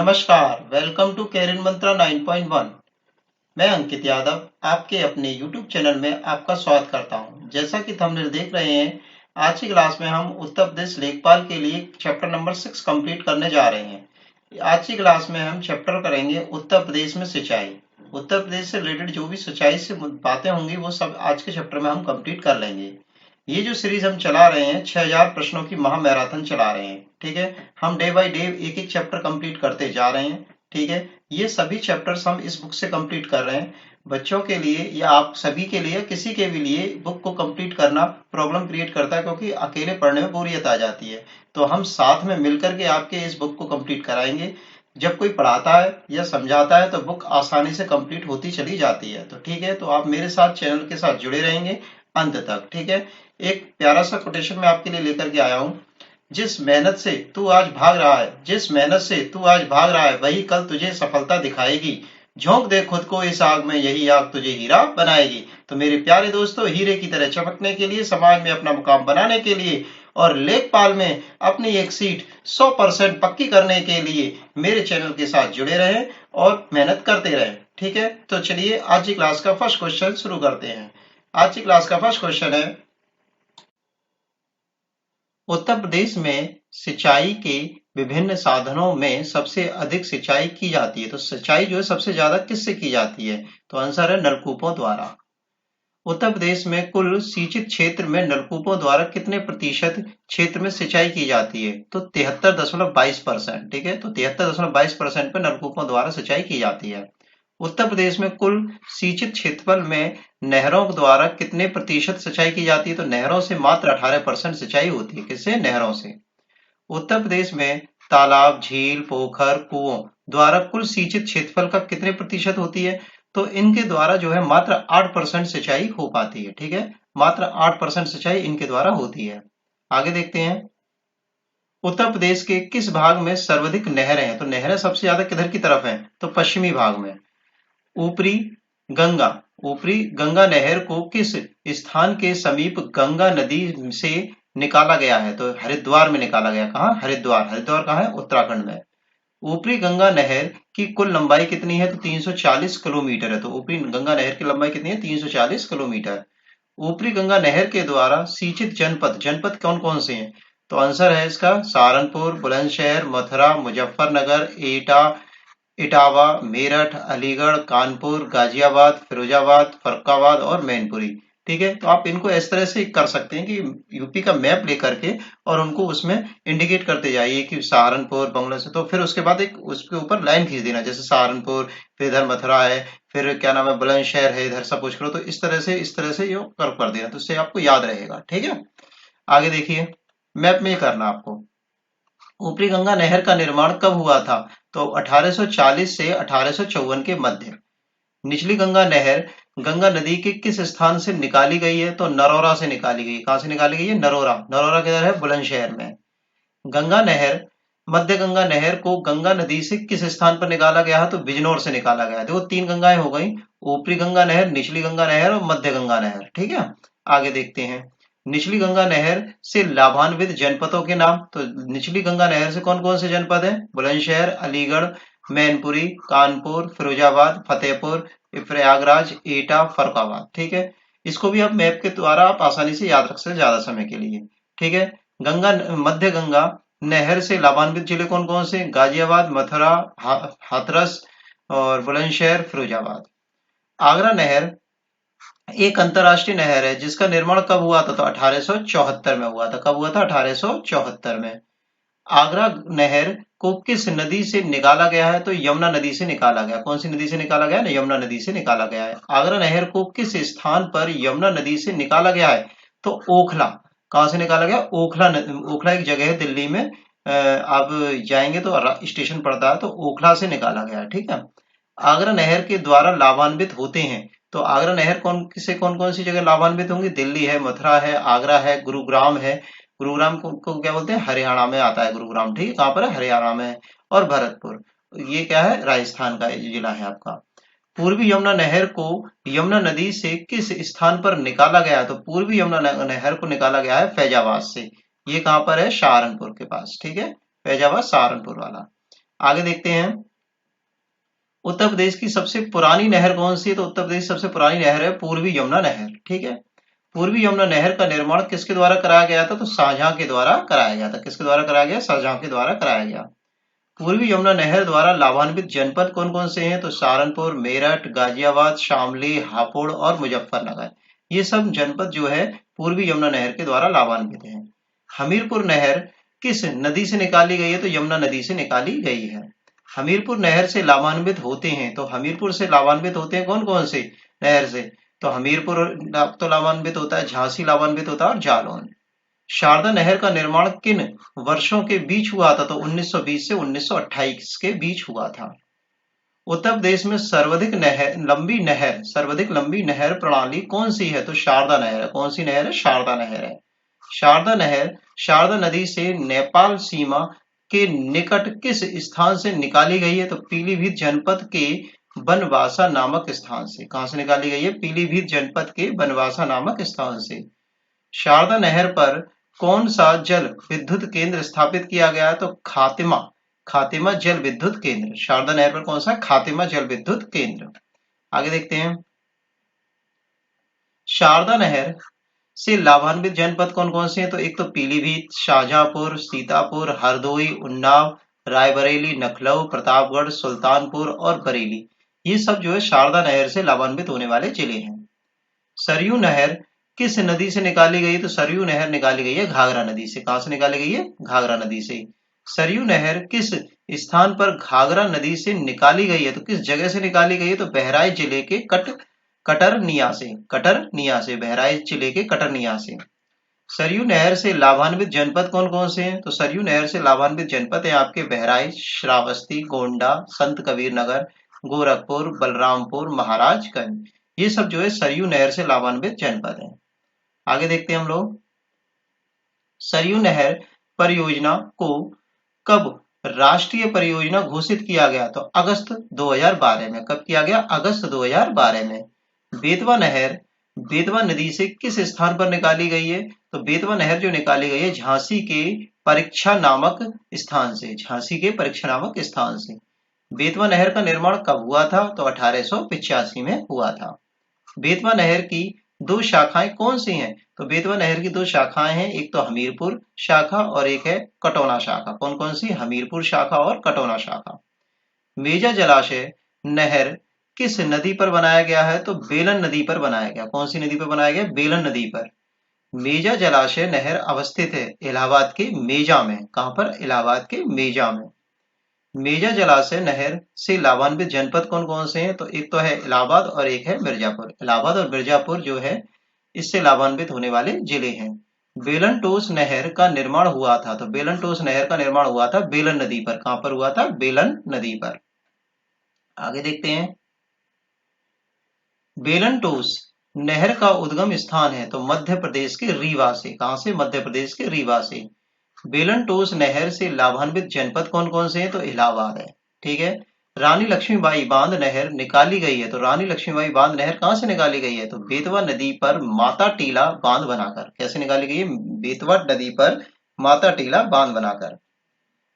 नमस्कार, welcome to career मंत्रा 9.1। मैं अंकित यादव आपके अपने YouTube चैनल में आपका स्वागत करता हूं। जैसा कि थंबनेल देख रहे हैं, आज की क्लास में हम उत्तर प्रदेश लेखपाल के लिए चैप्टर नंबर 6 कंप्लीट करने जा रहे हैं। आज की क्लास में हम चैप्टर करेंगे उत्तर प्रदेश में सिंचाई। उत्तर प्रदेश से रिलेटेड जो भी सिंचाई से बातें होंगी वो सब आज के चैप्टर में हम कंप्लीट कर लेंगे। ये जो सीरीज हम चला रहे हैं 6000 प्रश्नों की महा मैराथन चला रहे हैं। ठीक है, हम डे बाय डे एक एक चैप्टर कंप्लीट करते जा रहे हैं। ठीक है, ये सभी चैप्टर्स हम इस बुक से कंप्लीट कर रहे हैं। बच्चों के लिए या आप सभी के लिए, किसी के भी लिए बुक को कंप्लीट करना प्रॉब्लम क्रिएट करता है, क्योंकि अकेले पढ़ने में बोरियत आ जाती है। तो हम साथ में मिलकर के आपके इस बुक को कंप्लीट कराएंगे। जब कोई पढ़ाता है या समझाता है तो बुक आसानी से कंप्लीट होती चली जाती है। तो ठीक है, तो आप मेरे साथ चैनल के साथ जुड़े रहेंगे अंत तक। ठीक है, एक प्यारा सा कोटेशन मैं आपके लिए लेकर के आया हूं। जिस मेहनत से तू आज भाग रहा है, जिस मेहनत से तू आज भाग रहा है, वही कल तुझे सफलता दिखाएगी। झोंक दे खुद को इस आग में, यही आग तुझे हीरा बनाएगी। तो मेरे प्यारे दोस्तों, हीरे की तरह चमकने के लिए, समाज में अपना मुकाम बनाने के लिए और लेखपाल में अपनी एक सीट 100% पक्की करने के लिए मेरे चैनल के साथ जुड़े रहें और मेहनत करते रहें। ठीक है, तो चलिए आज की क्लास का फर्स्ट क्वेश्चन शुरू करते हैं। आज की क्लास का फर्स्ट क्वेश्चन है, उत्तर प्रदेश में सिंचाई के विभिन्न साधनों में सबसे अधिक सिंचाई की जाती है। तो सिंचाई जो है सबसे ज्यादा किससे की जाती है? तो आंसर है नलकूपों द्वारा। उत्तर प्रदेश में कुल सिंचित क्षेत्र में नलकूपों द्वारा कितने प्रतिशत क्षेत्र में सिंचाई की जाती है? तो 73.22%। ठीक है, तो 73.22% पे नलकूपों द्वारा सिंचाई की जाती है। उत्तर प्रदेश में कुल सिंचित क्षेत्रफल में नहरों द्वारा कितने प्रतिशत सिंचाई की जाती है? तो नहरों से मात्र 18% सिंचाई होती है। किससे? नहरों से। उत्तर प्रदेश में तालाब, झील, पोखर, कुओं द्वारा कुल सिंचित क्षेत्रफल का कितने प्रतिशत होती है? तो इनके द्वारा जो है मात्र 8% सिंचाई हो पाती है। ठीक है, मात्र 8% सिंचाई इनके द्वारा होती है। आगे देखते हैं, उत्तर प्रदेश के किस भाग में सर्वाधिक नहरें हैं? तो नहरें सबसे ज्यादा किधर की तरफ हैं? तो पश्चिमी भाग में। ऊपरी गंगा, ऊपरी गंगा नहर को किस स्थान के समीप गंगा नदी से निकाला गया है? तो हरिद्वार में निकाला गया। कहाँ? हरिद्वार। हरिद्वार कहाँ है? उत्तराखंड में। ऊपरी गंगा नहर की कुल लंबाई कितनी है? तो 340 किलोमीटर है। तो ऊपरी गंगा नहर की लंबाई कितनी है? 340 किलोमीटर। ऊपरी गंगा नहर के द्वारा सिंचित जनपद, जनपद कौन कौन से हैं? तो आंसर है इसका सहारनपुर, बुलंदशहर, मथुरा, मुजफ्फरनगर, एटा, इटावा, मेरठ, अलीगढ़, कानपुर, गाजियाबाद, फिरोजाबाद, फर्रुखाबाद और मैनपुरी। ठीक है, तो आप इनको इस तरह से कर सकते हैं कि यूपी का मैप लेकर के और उनको उसमें इंडिकेट करते जाइए कि सहारनपुर, बंगला से, तो फिर उसके बाद एक उसके ऊपर लाइन खींच देना, जैसे सहारनपुर, फिर इधर मथुरा है, फिर क्या नाम है, बुलंदशहर है, इधर सब कुछ करो। तो इस तरह से ये कर देना, तो इससे आपको याद रहेगा। ठीक है, आगे देखिए, मैप में ये करना आपको। ऊपरी गंगा नहर का निर्माण कब हुआ था? तो 1840 से 1854 के मध्य। निचली गंगा नहर गंगा नदी के किस स्थान से निकाली गई है? तो नरौरा से निकाली गई। कहां से निकाली गई है? नरौरा। नरौरा किधर है? बुलंदशहर में। गंगा नहर, मध्य गंगा नहर को गंगा नदी से किस स्थान पर निकाला गया है? तो बिजनौर से निकाला गया है। देखो, 3 गंगाएं हो गई, ऊपरी गंगा नहर, निचली गंगा नहर और मध्य गंगा नहर। ठीक है, आगे देखते हैं, निचली गंगा नहर से लाभान्वित जनपदों के नाम। तो निचली गंगा नहर से कौन कौन से जनपद हैं? बुलंदशहर, अलीगढ़, मैनपुरी, कानपुर, फिरोजाबाद, फतेहपुर, प्रयागराज, एटा, फर्रुखाबाद। ठीक है, इसको भी आप मैप के द्वारा आप आसानी से याद रख सकते हैं ज्यादा समय के लिए। ठीक है, गंगा, मध्य गंगा नहर से लाभान्वित जिले कौन कौन से? गाजियाबाद, मथुरा, हाथरस और बुलंदशहर, फिरोजाबाद। आगरा नहर एक अंतरराष्ट्रीय नहर है जिसका निर्माण कब हुआ था? तो 1874 में हुआ था। कब हुआ था? 1874 में। आगरा नहर को किस नदी से निकाला गया है? तो यमुना नदी से निकाला गया। कौन सी नदी से निकाला गया? ना, यमुना नदी से निकाला गया है। आगरा नहर को किस स्थान पर यमुना नदी से निकाला गया है? तो ओखला। कहां से निकाला गया? ओखला। ओखला एक जगह है दिल्ली में, आप जाएंगे तो स्टेशन पड़ता है, तो ओखला से निकाला गया है। ठीक है, आगरा नहर के द्वारा लाभान्वित होते हैं। तो आगरा नहर कौन कौन सी जगह लाभान्वित होंगी? दिल्ली है, मथुरा है, आगरा है, गुरुग्राम है। गुरुग्राम को क्या बोलते हैं? हरियाणा में आता है गुरुग्राम। ठीक है, कहाँ पर है? हरियाणा में है। और भरतपुर, ये क्या है? राजस्थान का जिला है आपका। पूर्वी यमुना नहर को यमुना नदी से किस स्थान पर निकाला गया? तो पूर्वी यमुना नहर को निकाला गया है फैजाबाद से। ये कहाँ पर है? सहारनपुर के पास। ठीक है, फैजाबाद सहारनपुर वाला। आगे देखते हैं, उत्तर प्रदेश की सबसे पुरानी नहर कौन सी है? तो उत्तर प्रदेश की सबसे पुरानी नहर है पूर्वी यमुना नहर। ठीक है, पूर्वी यमुना नहर का निर्माण किसके द्वारा कराया गया था? तो शाहजहां के द्वारा कराया गया था। किसके द्वारा कराया गया? शाहजहां के द्वारा कराया गया। पूर्वी यमुना नहर द्वारा लाभान्वित जनपद कौन कौन से हैं? तो सहारनपुर, मेरठ, गाजियाबाद, शामली, हापुड़ और मुजफ्फरनगर। ये सब जनपद जो है पूर्वी यमुना नहर के द्वारा लाभान्वित हैं। हमीरपुर नहर किस नदी से निकाली गई है? तो यमुना नदी से निकाली गई है। हमीरपुर नहर से लाभान्वित होते हैं, तो हमीरपुर से लाभान्वित होते हैं कौन कौन से नहर से? तो हमीरपुर तो लाभान्वित होता है, झांसी लाभान्वित होता है और जालौन। शारदा नहर का निर्माण किन वर्षों के बीच हुआ था? तो 1920 से 1928 के बीच हुआ था। उत्तर प्रदेश में सर्वाधिक लंबी नहर प्रणाली कौन सी है? तो शारदा नहर है। कौन सी नहर है? शारदा नहर है। शारदा नहर शारदा नदी से नेपाल सीमा के निकट किस स्थान से निकाली गई है? तो पीलीभीत जनपद के बनवासा नामक स्थान से। कहां से निकाली गई है? पीलीभीत जनपद के बनवासा नामक स्थान से। शारदा नहर पर कौन सा जल विद्युत केंद्र स्थापित किया गया है? तो खातिमा जल विद्युत केंद्र। शारदा नहर पर कौन सा? खातिमा जल विद्युत केंद्र। आगे देखते हैं, शारदा नहर से लाभान्वित जनपद कौन कौन से हैं? तो एक तो पीलीभीत, शाहजहांपुर, सीतापुर, हरदोई, उन्नाव, रायबरेली, लखनऊ, प्रतापगढ़, सुल्तानपुर और बरेली। ये सब जो है शारदा नहर से लाभान्वित होने वाले जिले हैं। सरयू नहर किस नदी से निकाली गई? तो सरयू नहर निकाली गई है घाघरा नदी से। कहां से निकाली गई है? घाघरा नदी से। सरयू नहर किस स्थान पर घाघरा नदी से निकाली गई है? तो किस जगह से निकाली गई है? तो बहराइच जिले के कटरनिया से बहराइच जिले के कटरनिया से। सरयू नहर से लाभान्वित जनपद कौन कौन से हैं? तो सरयू नहर से लाभान्वित जनपद है आपके बहराइच, श्रावस्ती, गोंडा, संत कबीर नगर, गोरखपुर, बलरामपुर, महाराजगंज। ये सब जो है सरयू नहर से लाभान्वित जनपद हैं। आगे देखते हैं हम लोग, सरयू नहर परियोजना को कब राष्ट्रीय परियोजना घोषित किया गया? तो अगस्त 2012 में। कब किया गया? अगस्त 2012 में। बेतवा नदी से किस स्थान पर निकाली गई है? तो बेतवा नहर जो निकाली गई है झांसी के परीक्षा नामक स्थान से। झांसी के परीक्षा नामक स्थान से। बेतवा नहर का निर्माण कब हुआ था? तो 1885 में हुआ था। बेतवा नहर की दो शाखाएं कौन सी हैं? तो बेतवा नहर की दो शाखाएं हैं, एक तो हमीरपुर शाखा और एक है कटौना शाखा। कौन कौन सी? हमीरपुर शाखा और कटौना शाखा। मेजा जलाशय नहर किस नदी पर बनाया गया है? तो बेलन नदी पर बनाया गया। कौन सी नदी पर बनाया गया? बेलन नदी पर। मेजा जलाशय नहर अवस्थित है इलाहाबाद के मेजा में। कहां पर? इलाहाबाद के मेजा में। मेजा जलाशय नहर से लाभान्वित जनपद कौन कौन से हैं? तो एक तो है इलाहाबाद और एक है मिर्जापुर। इलाहाबाद और मिर्जापुर जो है इससे लाभान्वित होने वाले जिले हैं। बेलन टोस नहर का निर्माण हुआ था, तो बेलन टोस नहर का निर्माण हुआ था बेलन नदी पर। कहां पर हुआ था? बेलन नदी पर। आगे देखते हैं, बेलन टोस नहर का उद्गम स्थान है तो मध्य प्रदेश के रीवा से। कहां से? मध्य प्रदेश के रीवा से। बेलन टोस नहर से लाभान्वित जनपद कौन कौन से हैं? तो इलाहाबाद है। ठीक है, रानी लक्ष्मीबाई बांध नहर निकाली गई है, तो रानी लक्ष्मीबाई बांध नहर कहां से निकाली गई है? तो बेतवा नदी पर माता टीला बांध बनाकर। कैसे निकाली गई है? बेतवा नदी पर माता टीला बांध बनाकर।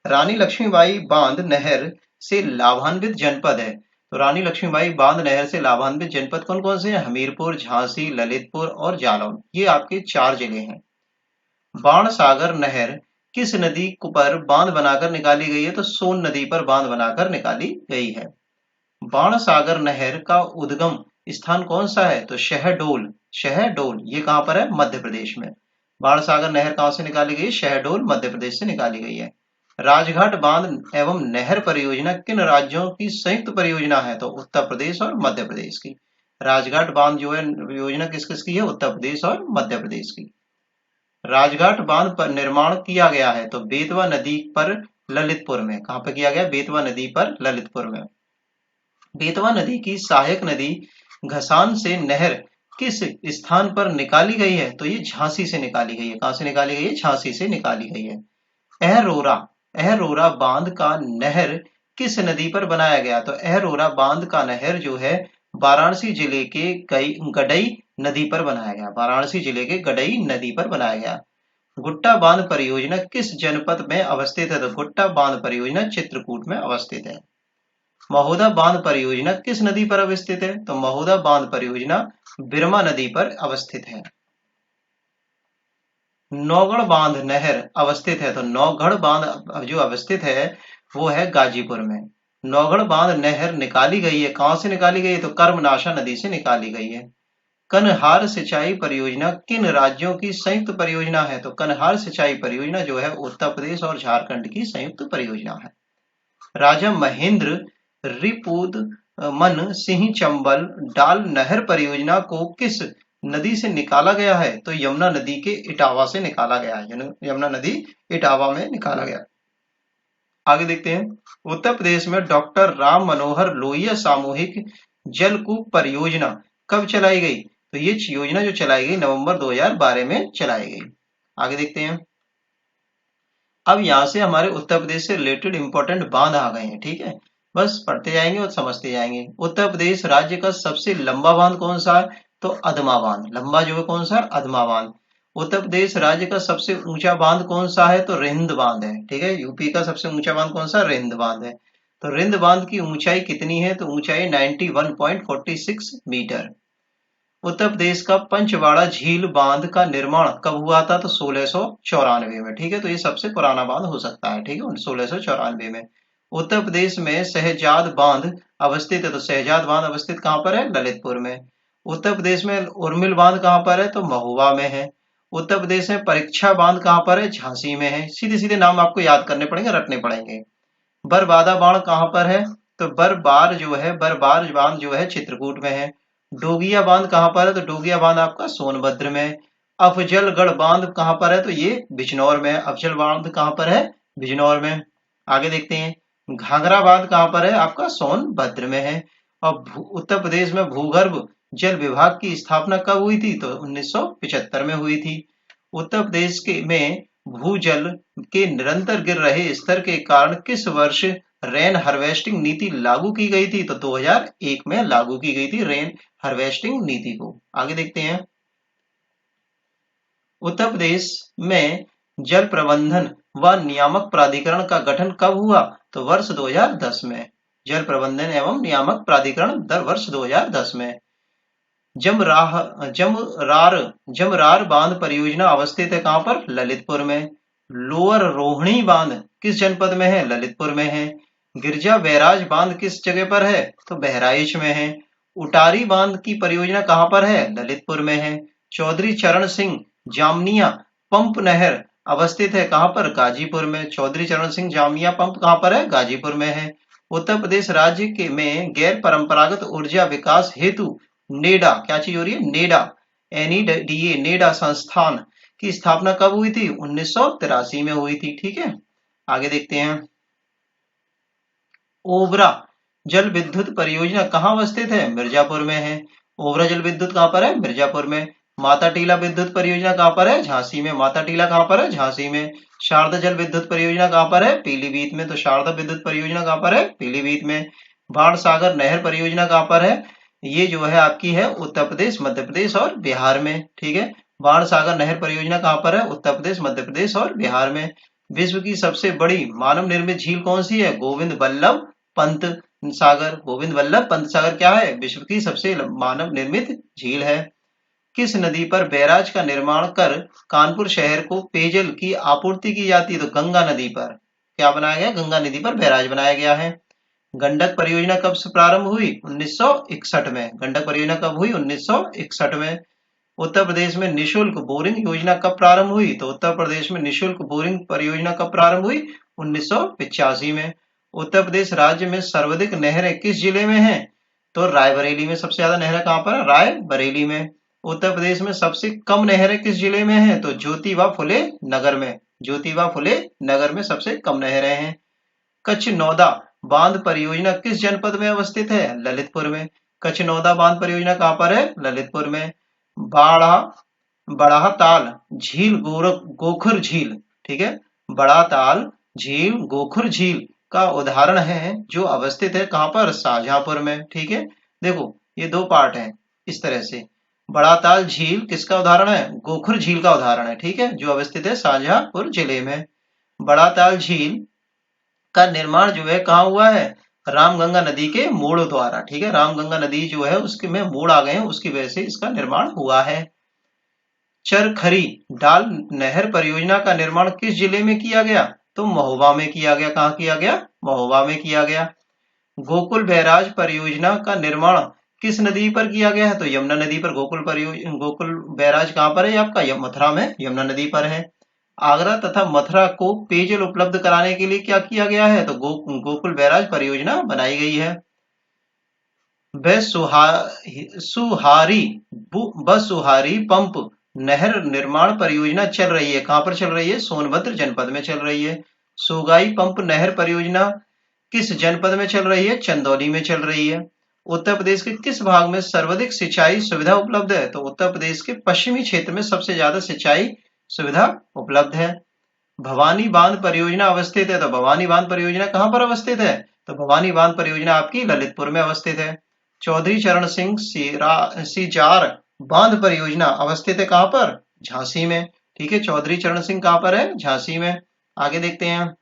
रानी लक्ष्मीबाई बांध नहर से लाभान्वित जनपद है, तो रानी लक्ष्मीबाई बांध नहर से लाभान्वित जनपद कौन कौन से हैं? हमीरपुर, झांसी, ललितपुर और जालौन। ये आपके 4 जिले हैं। बाणसागर नहर किस नदी पर बांध बनाकर निकाली गई है? तो सोन नदी पर बांध बनाकर निकाली गई है। बाणसागर नहर का उद्गम स्थान कौन सा है? तो शहडोल। ये कहां पर है? मध्य प्रदेश में। बाणसागर नहर कहां से निकाली गई? शहडोल मध्य प्रदेश से निकाली गई है। राजघाट बांध एवं नहर परियोजना किन राज्यों की संयुक्त परियोजना है? तो उत्तर प्रदेश और मध्य प्रदेश की। राजघाट बांध जो है योजना किस किस की है? उत्तर प्रदेश और मध्य प्रदेश की। राजघाट बांध पर निर्माण किया गया है तो बेतवा नदी पर ललितपुर में। कहां पर किया गया? बेतवा नदी पर ललितपुर में। बेतवा नदी की सहायक नदी घसान से नहर किस स्थान पर निकाली गई है? तो ये झांसी से निकाली गई है। कहां से निकाली गई है? झांसी से निकाली गई है। अहरोरा बांध का नहर किस नदी पर बनाया गया? तो अहरोरा बांध का नहर जो है वाराणसी जिले के गडई नदी पर बनाया गया। वाराणसी जिले के गडई नदी पर बनाया गया। गुट्टा बांध परियोजना किस जनपद में अवस्थित है? तो गुट्टा बांध परियोजना चित्रकूट में अवस्थित है। महोदा बांध परियोजना किस नदी पर अवस्थित है? तो महोदा बांध परियोजना बिरमा नदी पर अवस्थित है। नौगढ़ बांध नहर अवस्थित है, तो नौगढ़ बांध जो अवस्थित है वो है गाजीपुर में। नौगढ़ बांध नहर निकाली गई है, कहां से निकाली गई है? तो कर्मनाशा नदी से निकाली गई है। कनहार सिंचाई परियोजना किन राज्यों की संयुक्त परियोजना है? तो कनहार सिंचाई परियोजना जो है उत्तर प्रदेश और झारखंड की संयुक्त परियोजना है। राजा महेंद्र रिपुद मन सिंह चंबल डाल नहर परियोजना को किस नदी से निकाला गया है? तो यमुना नदी के इटावा से निकाला गया है। यमुना नदी इटावा में निकाला गया। आगे देखते हैं, उत्तर प्रदेश में डॉक्टर राम मनोहर लोहिया सामूहिक जलकूप परियोजना कब चलाई गई? तो ये योजना जो चलाई गई नवंबर 2012 में चलाई गई। आगे देखते हैं, अब यहां से हमारे उत्तर प्रदेश से रिलेटेड इंपॉर्टेंट बांध आ गए हैं। ठीक है, बस पढ़ते जाएंगे और समझते जाएंगे। उत्तर प्रदेश राज्य का सबसे लंबा बांध कौन सा है? तो अधमा बांध। लंबा जो है कौन सा? अधमा बांध। उत्तर प्रदेश राज्य का सबसे ऊंचा बांध कौन सा है? तो रिंद बांध है। ठीक है, यूपी का सबसे ऊंचा बांध कौन सा? रिंद बांध है। तो रिंद बांध की ऊंचाई कितनी है? तो ऊंचाई 91.46 मीटर। उत्तर प्रदेश का पंचवाड़ा झील बांध का निर्माण कब हुआ था? तो 1694 में। ठीक है, तो ये सबसे पुराना बांध हो सकता है। ठीक है, 1694 में। उत्तर प्रदेश में शहजाद बांध अवस्थित है, तो शहजाद बांध अवस्थित कहां पर है? ललितपुर में। उत्तर प्रदेश में उर्मिल बांध कहां पर है? तो महुआ में है। उत्तर प्रदेश में परीक्षा बांध कहां पर है? झांसी में है। सीधे सीधे नाम आपको याद करने पड़ेंगे, रटने पड़ेंगे। बरबादा बांध कहां पर है? तो बरबार बांध जो है चित्रकूट में है। डोगिया बांध कहां पर है? तो डोगिया बांध आपका सोनभद्र में। अफजलगढ़ बांध कहां पर है? तो ये बिजनौर में है। अफजल बांध कहां पर है? बिजनौर में। आगे देखते हैं, घाघरा बांध कहां पर है? आपका सोनभद्र में है। और उत्तर प्रदेश में भूगर्भ जल विभाग की स्थापना कब हुई थी? तो 1975 में हुई थी। उत्तर प्रदेश के में भूजल के निरंतर गिर रहे स्तर के कारण किस वर्ष रेन हार्वेस्टिंग नीति लागू की गई थी? तो 2001 में लागू की गई थी रेन हार्वेस्टिंग नीति को। आगे देखते हैं, उत्तर प्रदेश में जल प्रबंधन व नियामक प्राधिकरण का गठन कब हुआ? तो वर्ष 2010 में। जल प्रबंधन एवं नियामक प्राधिकरण वर्ष 2010 में। जमरार बांध परियोजना अवस्थित है कहां पर? ललितपुर में। लोअर रोहिणी बांध किस जनपद में है? ललितपुर में है। गिरजा बैराज बांध किस जगह पर है? तो बहराइच में है। उटारी बांध की परियोजना कहां पर है? ललितपुर में है। चौधरी चरण सिंह जामनिया पंप नहर अवस्थित है कहां पर? गाजीपुर में। चौधरी चरण सिंह जामनिया पंप कहां पर है? गाजीपुर में है। उत्तर प्रदेश राज्य के में गैर परंपरागत ऊर्जा विकास हेतु नेडा, क्या चीज हो रही है? नेडा, NEDA, नेडा संस्थान की स्थापना कब हुई थी? 1983 में हुई थी। ठीक है, आगे देखते हैं, ओबरा जल विद्युत परियोजना कहाँ अवस्थित है? मिर्जापुर में है। ओबरा जल विद्युत कहां पर है? मिर्जापुर में। माता टीला विद्युत परियोजना कहां पर है? झांसी में। माता टीला कहां पर है? झांसी में। शारदा जल विद्युत परियोजना कहां पर है? पीलीभीत में। तो शारदा विद्युत परियोजना कहां पर है? पीलीभीत में। बाण सागर नहर परियोजना कहां पर है? ये जो है आपकी है उत्तर प्रदेश, मध्य प्रदेश और बिहार में। ठीक है, बाण सागर नहर परियोजना कहां पर है? उत्तर प्रदेश, मध्य प्रदेश और बिहार में। विश्व की सबसे बड़ी मानव निर्मित झील कौन सी है? गोविंद वल्लभ पंत सागर। गोविंद वल्लभ पंत सागर क्या है? विश्व की सबसे मानव निर्मित झील है। किस नदी पर बैराज का निर्माण कर कानपुर शहर को पेयजल की आपूर्ति की जाती है? तो गंगा नदी पर क्या बनाया गया? गंगा नदी पर बैराज बनाया गया है। गंडक परियोजना कब से प्रारंभ हुई? 1961 में। गंडक परियोजना कब हुई? 1961 में। उत्तर प्रदेश में निशुल्क बोरिंग योजना कब प्रारंभ हुई? तो उत्तर प्रदेश में निशुल्क बोरिंग परियोजना कब प्रारंभ हुई? 1985 में। उत्तर प्रदेश राज्य में सर्वाधिक नहरें किस जिले में हैं? तो रायबरेली में सबसे ज्यादा नहरें कहां पर है? रायबरेली में। उत्तर प्रदेश में सबसे कम नहरें किस जिले में हैं? तो ज्योतिबा फुले नगर में। ज्योतिबा फुले नगर में सबसे कम नहरें हैं। कच्छ नौदा बांध परियोजना किस जनपद में अवस्थित है? ललितपुर में। कच्छ नौदा बांध परियोजना कहां पर है? ललितपुर में। बाड़ा बड़ा ताल झील गोखुर झील, ठीक है, बड़ा ताल झील गोखुर झील का उदाहरण है जो अवस्थित है कहां पर? शाहजहांपुर में। ठीक है, देखो ये दो पार्ट हैं इस तरह से। बड़ा ताल झील किसका उदाहरण है? गोखुर झील का उदाहरण है, ठीक है, जो अवस्थित है शाहजहांपुर जिले में। बड़ा ताल झील का निर्माण जो है कहाँ हुआ है? रामगंगा नदी के मोड़ द्वारा, ठीक है, रामगंगा नदी जो है उसके में मोड़ आ गए हैं, उसकी वजह से इसका निर्माण हुआ है। चरखरी डाल नहर परियोजना का निर्माण किस जिले में किया गया? तो महोबा में किया गया। कहाँ किया गया? महोबा में किया गया। गोकुल बैराज परियोजना का निर्माण किस नदी पर किया गया है? तो यमुना नदी पर। गोकुल बैराज कहाँ पर है आपका? मथुरा में यमुना नदी पर है। आगरा तथा मथुरा को पेयजल उपलब्ध कराने के लिए क्या किया गया है? तो गोकुल बैराज परियोजना बनाई गई है। सुहारी पंप नहर निर्माण परियोजना चल रही है। कहां पर चल रही है? सोनभद्र जनपद में चल रही है। सुगाई पंप नहर परियोजना किस जनपद में चल रही है? चंदौली में चल रही है। उत्तर प्रदेश के किस भाग में सर्वाधिक सिंचाई सुविधा उपलब्ध है? तो उत्तर प्रदेश के पश्चिमी क्षेत्र में सबसे ज्यादा सिंचाई सुविधा उपलब्ध है। भवानी बांध परियोजना अवस्थित है। तो भवानी बांध परियोजना कहां पर अवस्थित है? तो भवानी बांध परियोजना आपकी ललितपुर में अवस्थित है। चौधरी चरण सिंह सिजार बांध परियोजना अवस्थित है कहां पर? झांसी में, ठीक है, चौधरी चरण सिंह कहां पर है? झांसी में। आगे देखते हैं।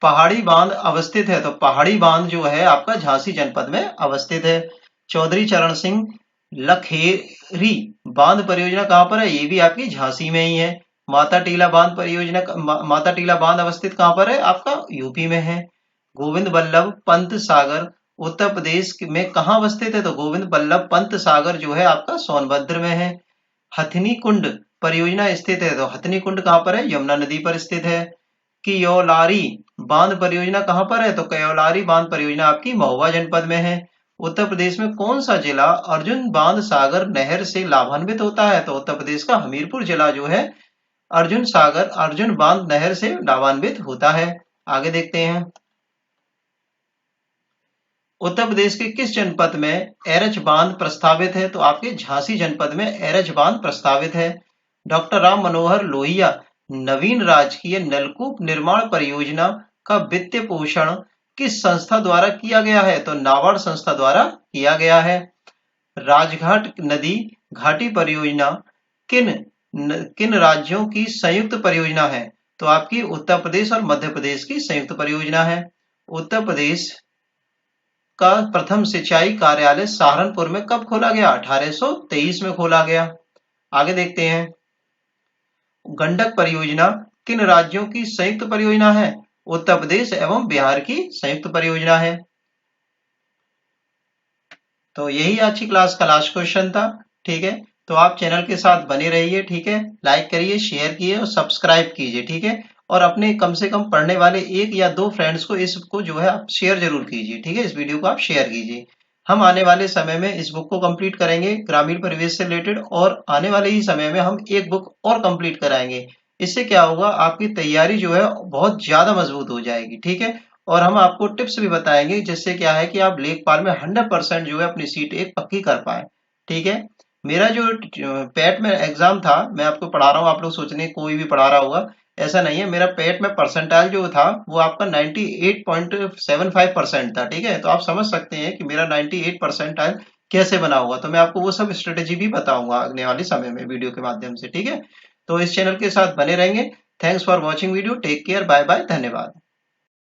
पहाड़ी बांध अवस्थित है। तो पहाड़ी बांध जो है आपका झांसी जनपद में अवस्थित है। चौधरी चरण सिंह लखेरी बांध परियोजना कहां पर है? ये भी आपकी झांसी में ही है। माता टीला बांध परियोजना, माता टीला बांध अवस्थित कहां पर है? आपका यूपी में है। गोविंद बल्लभ पंत सागर उत्तर प्रदेश में कहां अवस्थित है? तो गोविंद बल्लभ पंत सागर जो है आपका सोनभद्र में है। हथनी कुंड परियोजना स्थित है। तो हथनी कुंड कहां पर है? यमुना नदी पर स्थित है। कियोलारी बांध परियोजना कहां पर है? तो कयोलारी बांध परियोजना आपकी महोबा जनपद में है। उत्तर प्रदेश में कौन सा जिला अर्जुन बांध सागर नहर से लाभान्वित होता है? तो उत्तर प्रदेश का हमीरपुर जिला जो है अर्जुन बांध नहर से लाभान्वित होता है। आगे देखते हैं। उत्तर प्रदेश के किस जनपद में एरच बांध प्रस्तावित है? तो आपके झांसी जनपद में एरच बांध प्रस्तावित है। डॉक्टर राम मनोहर लोहिया नवीन राजकीय नलकूप निर्माण परियोजना का वित्तीय पोषण किस संस्था द्वारा किया गया है? तो नाबार्ड संस्था द्वारा किया गया है। राजघाट नदी घाटी परियोजना किन राज्यों की संयुक्त परियोजना है? तो आपकी उत्तर प्रदेश और मध्य प्रदेश की संयुक्त परियोजना है। उत्तर प्रदेश का प्रथम सिंचाई कार्यालय सहारनपुर में कब खोला गया? 1823 में खोला गया। आगे देखते हैं। गंडक परियोजना किन राज्यों की संयुक्त परियोजना है? उत्तर प्रदेश एवं बिहार की संयुक्त परियोजना है। तो यही आज की क्लास का लास्ट क्वेश्चन था, ठीक है। तो आप चैनल के साथ बने रहिए, ठीक है, लाइक करिए, शेयर कीजिए और सब्सक्राइब कीजिए, ठीक है। और अपने कम से कम पढ़ने वाले 1 या 2 फ्रेंड्स को इसको जो है आप शेयर जरूर कीजिए, ठीक है, इस वीडियो को आप शेयर कीजिए। हम आने वाले समय में इस बुक को कंप्लीट करेंगे ग्रामीण परिवेश से रिलेटेड, और आने वाले ही समय में हम एक बुक और कंप्लीट कराएंगे। इससे क्या होगा, आपकी तैयारी जो है बहुत ज्यादा मजबूत हो जाएगी, ठीक है। और हम आपको टिप्स भी बताएंगे जिससे क्या है कि आप लेखपाल में 100% जो है अपनी सीट एक पक्की कर पाए, ठीक है। मेरा जो पेट में एग्जाम था, मैं आपको पढ़ा रहा हूँ, आप लोग सोचने कोई भी पढ़ा रहा होगा, ऐसा नहीं है। मेरा पेट में परसेंटाइल जो था वो आपका 98.75% था, ठीक है। तो आप समझ सकते हैं कि मेरा 98 परसेंटाइल कैसे बना होगा। तो मैं आपको वो सब स्ट्रेटेजी भी बताऊंगा आने वाले समय में वीडियो के माध्यम से, ठीक है। तो इस चैनल के साथ बने रहेंगे। Thanks for watching video, take care, bye bye, धन्यवाद।